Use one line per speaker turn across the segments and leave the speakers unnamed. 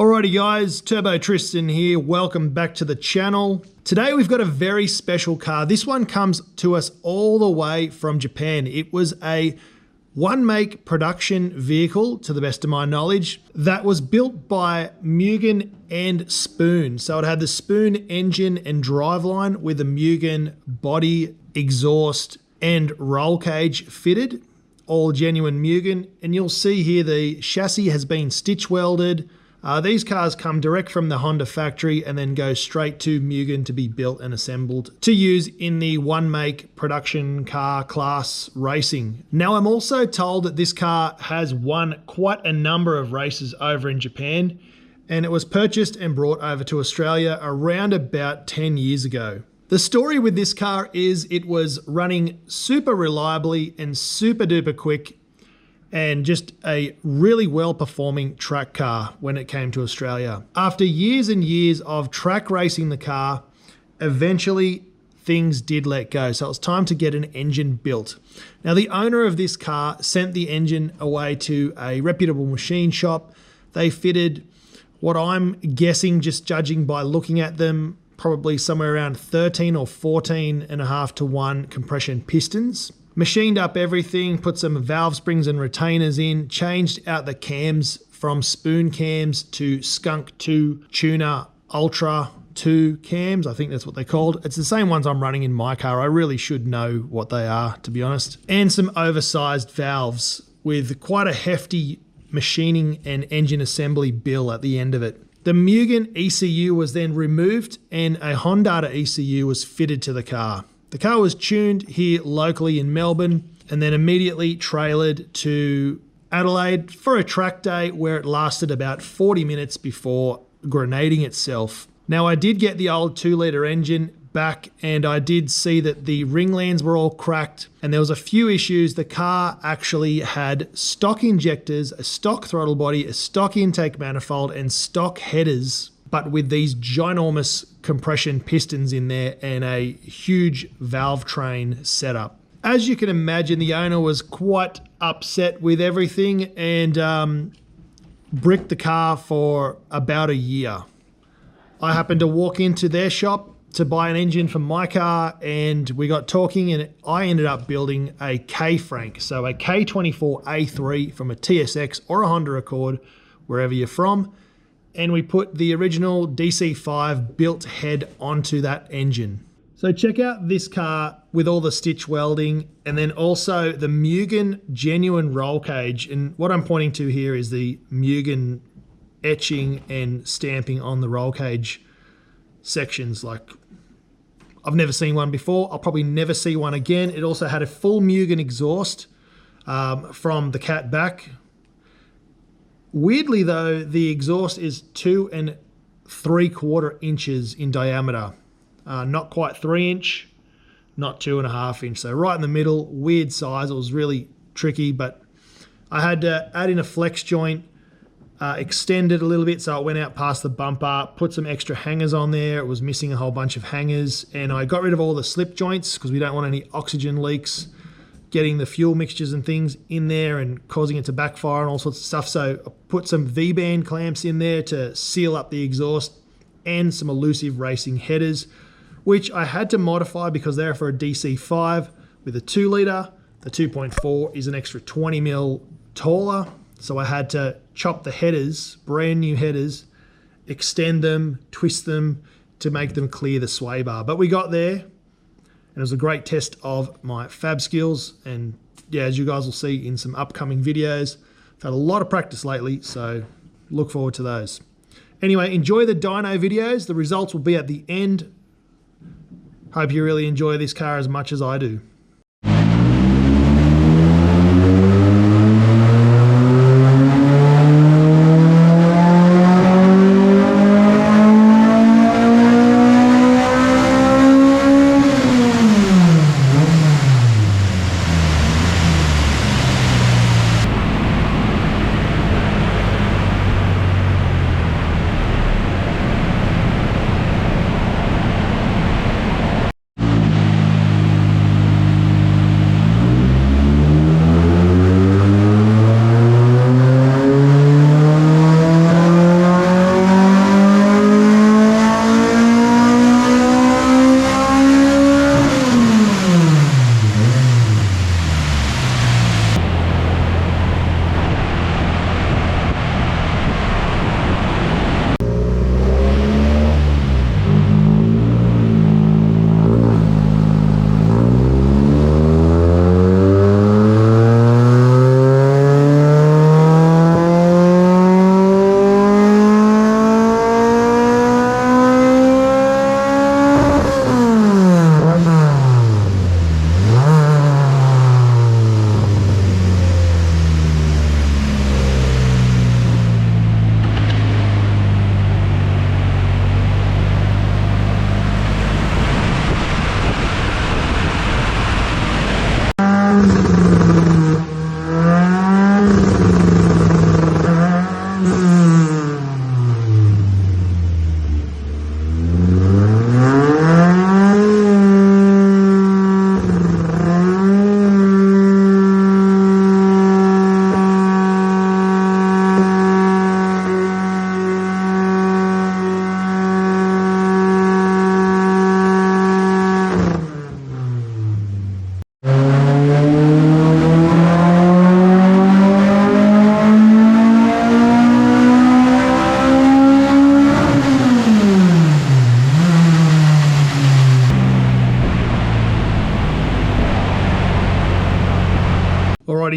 Alrighty guys, Turbo Tristan here, welcome back to the channel. Today we've got a very special car. This one comes to us all the way from Japan. It was a one-make production vehicle, to the best of my knowledge, that was built by Mugen and Spoon. So it had the Spoon engine and driveline with the Mugen body, exhaust, and roll cage fitted, all genuine Mugen. And you'll see here the chassis has been stitch welded. These cars come direct from the Honda factory and then go straight to Mugen to be built and assembled to use in the one-make production car class racing. Now, I'm also told that this car has won quite a number of races over in Japan, and it was purchased and brought over to Australia around about 10 years ago. The story with this car is it was running super reliably and super duper quick, and just a really well-performing track car when it came to Australia. After years and years of track racing the car, eventually things did let go. So it was time to get an engine built. Now, the owner of this car sent the engine away to a reputable machine shop. They fitted what I'm guessing, just judging by looking at them, probably somewhere around 13 or 14.5 to 1 compression pistons. Machined up everything, put some valve springs and retainers in, changed out the cams from Spoon cams to Skunk 2 Tuner Ultra 2 cams. I think that's what they're called. It's the same ones I'm running in my car. I really should know what they are, to be honest. And some oversized valves with quite a hefty machining and engine assembly bill at the end of it. The Mugen ECU was then removed and a Honda ECU was fitted to the car. The car was tuned here locally in Melbourne and then immediately trailered to Adelaide for a track day where it lasted about 40 minutes before grenading itself. Now, I did get the old 2-litre engine back and I did see that the ring lands were all cracked and there was a few issues. The car actually had stock injectors, a stock throttle body, a stock intake manifold, and stock headers, but with these ginormous compression pistons in there and a huge valve train setup. As you can imagine, the owner was quite upset with everything and bricked the car for about a year. I happened to walk into their shop to buy an engine for my car and we got talking and I ended up building a K-Frank, so a K24A3 from a TSX or a Honda Accord, wherever you're from. And we put the original DC5 built head onto that engine. So check out this car with all the stitch welding and then also the Mugen genuine roll cage. And what I'm pointing to here is the Mugen etching and stamping on the roll cage sections. Like, I've never seen one before. I'll probably never see one again. It also had a full Mugen exhaust from the cat back. Weirdly though, the exhaust is 2 3/4 inches in diameter. Not quite 3 inch, not 2.5 inch. So right in the middle, weird size. It was really tricky, but I had to add in a flex joint, extend it a little bit so it went out past the bumper, put some extra hangers on there. It was missing a whole bunch of hangers and I got rid of all the slip joints because we don't want any oxygen leaks getting the fuel mixtures and things in there and causing it to backfire and all sorts of stuff. So I put some V-band clamps in there to seal up the exhaust and some ELUSIVE racing headers, which I had to modify because they're for a DC5 with a 2-litre. The 2.4 is an extra 20 mil taller. So I had to chop the headers, brand new headers, extend them, twist them to make them clear the sway bar. But we got there. And it was a great test of my fab skills. And yeah, as you guys will see in some upcoming videos, I've had a lot of practice lately, so look forward to those. Anyway, enjoy the dyno videos. The results will be at the end. Hope you really enjoy this car as much as I do.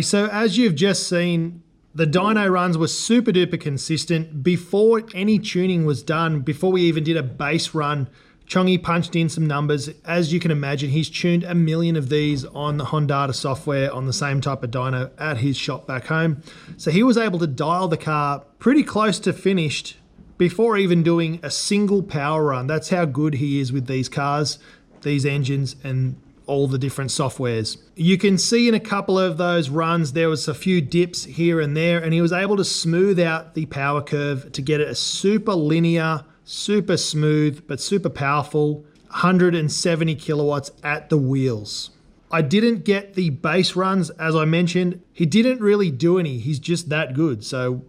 Alrighty, so as you've just seen, the dyno runs were super duper consistent. Before any tuning was done, before we even did a base run, Chongi punched in some numbers. As you can imagine, he's tuned 1 million of these on the Hondata software on the same type of dyno at his shop back home. So he was able to dial the car pretty close to finished before even doing a single power run. That's how good he is with these cars, these engines, and all the different softwares. You can see in a couple of those runs, there was a few dips here and there, and he was able to smooth out the power curve to get it a super linear, super smooth, but super powerful 170 kilowatts at the wheels. I didn't get the base runs, as I mentioned. He didn't really do any. He's just that good. So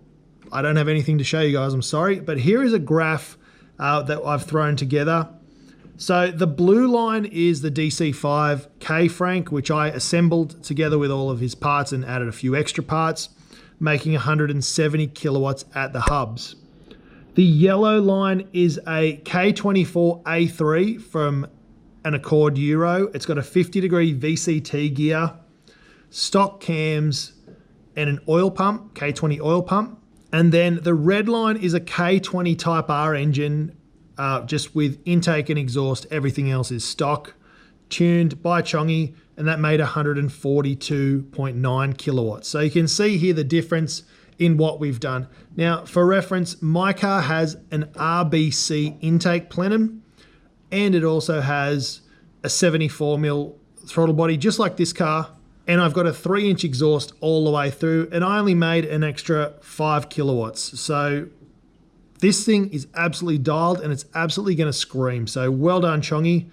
I don't have anything to show you guys, I'm sorry. But here is a graph that I've thrown together. So the blue line is the DC5 K-Frank, which I assembled together with all of his parts and added a few extra parts, making 170 kilowatts at the hubs. The yellow line is a K24A3 from an Accord Euro. It's got a 50-degree VCT gear, stock cams, and an oil pump, K20 oil pump. And then the red line is a K20 Type R engine, just with intake and exhaust. Everything else is stock, tuned by Chongi, and that made 142.9 kilowatts. So you can see here the difference in what we've done. Now, for reference, my car has an RBC intake plenum, and it also has a 74mm throttle body, just like this car. And I've got a 3-inch exhaust all the way through, and I only made an extra 5 kilowatts. So this thing is absolutely dialed, and it's absolutely going to scream. So well done, Chongi.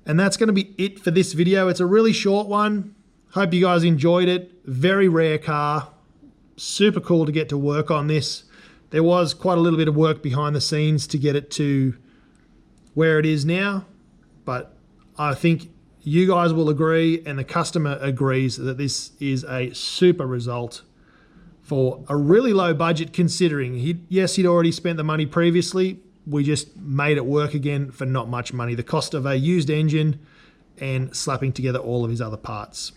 And that's going to be it for this video. It's a really short one. Hope you guys enjoyed it. Very rare car. Super cool to get to work on this. There was quite a little bit of work behind the scenes to get it to where it is now, but I think you guys will agree, and the customer agrees, that this is a super result for a really low budget, considering he'd already spent the money previously. We just made it work again for not much money. The cost of a used engine and slapping together all of his other parts.